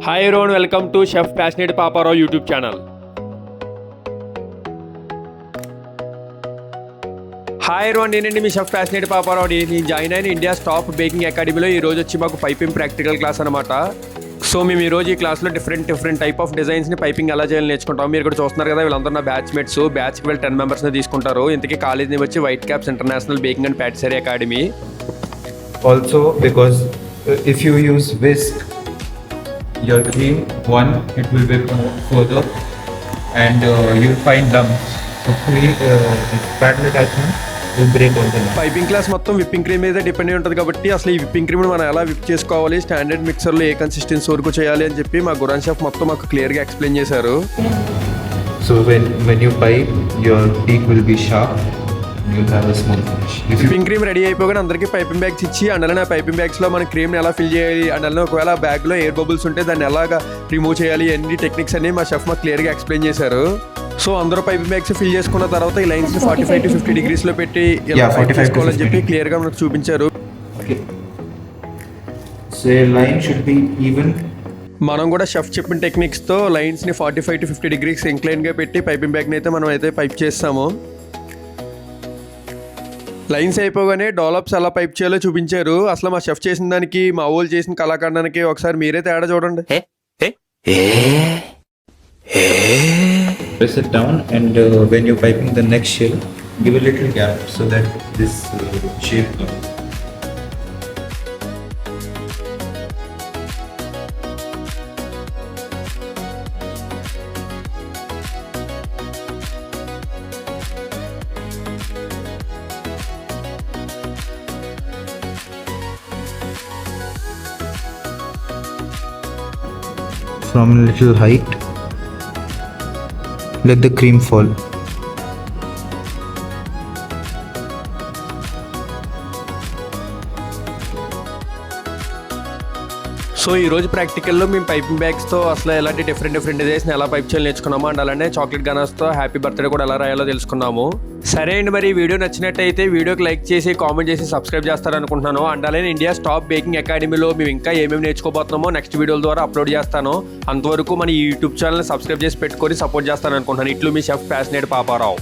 Hi everyone, welcome to Chef Passionate Paparao YouTube channel. Hi everyone, నేనండి మీ chef fascinate Paparao. నేను join అయిన India's top baking అకాడమీలో ఈరోజు వచ్చి మాకు పైపింగ్ ప్రాక్టికల్ క్లాస్ అనమాట. సో మేము ఈరోజు ఈ క్లాస్లో డిఫరెంట్ టైప్ ఆఫ్ డిజైన్స్ని పైపింగ్ ఎలా చేయాలని నేర్చుకుంటాం. మీరు ఇక్కడ చూస్తున్నారు కదా, వీళ్ళందరూ నా బ్యాచ్మేట్స్. బ్యాచ్కి వెళ్ళి 10 మెంబర్స్ని తీసుకుంటారు. ఇంతకీ కాలేజ్ నేమ్ వచ్చి white caps international baking and patisserie academy. Also, because if you use whisk, your cream, it will whip further and you'll find lumps. So, pattern attachment will break all the lumps. Piping class మొత్తం whipping cream మీద depend అయి ఉంటుంది కాబట్టి అసలు ఈ whipping cream మనం ఎలా whip చేసుకోవాలి, స్టాండర్డ్ మిక్సర్లో ఏ కన్సిస్టెన్సీ వరకు చేయాలి అని చెప్పి మా గురాన్ షెఫ్ మొత్తం మాకు క్లియర్గా ఎక్స్ప్లెయిన్ చేశారు. So when you pipe, your peak will be sharp. You'll have a smooth finish. Whipping cream ready అయిపోగానే అందరికీ పైపింగ్ బ్యాగ్స్ ఇచ్చి అందులోనే ఆ పైపింగ్ బ్యాగ్స్లో మన క్రీమ్ని ఎలా ఫిల్ చేయాలి, అందులోనే ఒకవేళ బ్యాగ్లో ఎయిర్ బబుల్స్ ఉంటే దాన్ని ఎలాగా రిమూవ్ చేయాలి, అన్ని టెక్నిక్స్ అన్ని మా షెఫ్ మాకు క్లియర్గా ఎక్స్ప్లెయిన్ చేశారు. సో అందరూ పైపింగ్ బ్యాగ్స్ ఫిల్ చేసుకున్న తర్వాత ఈ లైన్స్ 45 to 50 డిగ్రీస్లో పెట్టి ఇలా చేసుకోవాలని చెప్పి క్లియర్గా మనకు చూపించారు. Okay. So your line should be even. మనం కూడా షెఫ్ చెప్పిన టెక్నిక్స్తో లైన్స్ని 45 to 50 డిగ్రీస్ ఇంక్లైన్గా పెట్టి పైపింగ్ బ్యాగ్ని అయితే మనం అయితే పైప్ చేస్తాము. లైన్స్ అయిపోగానే డోలప్స్ ఎలా పైప్ చేయాలో చూపించారు. అసలు మా షెఫ్ చేసిన దానికి మా వాళ్ళు చేసిన కళాఖండానికి ఒకసారి మీరే తేడా చూడండి. Press it down and when you're piping the next shell, give a little gap so that this shape comes. From a little height, let the cream fall. So ఈరోజు ప్రాక్టికల్లో మేము పైపింగ్ బ్యాగ్స్తో అసలు ఎలాంటి డిఫరెంట్ డిజైన్స్ని ఎలా పైప్ చేయాలి నేర్చుకున్నాము. And అలానే chocolate గనాస్తో happy birthday కూడా ఎలా రాయాలో తెలుసుకున్నాము. సరే అండి, మరి వీడియో నచ్చినట్టయితే వీడియోకి లైక్ చేసి కామెంట్ చేసి సబ్స్క్రైబ్ చేస్తారనుకుంటున్నాను. అండ్ అలానే ఇండియాస్ టాప్ బేకింగ్ అకాడమీలో మేము ఇంకా ఏమేమి నేర్చుకోబోతున్నామో నెక్స్ట్ వీడియోల ద్వారా అప్లోడ్ చేస్తాను. అంతవరకు మన యూట్యూబ్ ఛానల్ని సబ్స్క్రైబ్ చేసి పెట్టుకొని సపోర్ట్ చేస్తాను అనుకుంటున్నాను. ఇట్లు మీ షెఫ్ ఫ్యాసినేట్ పాపారావు.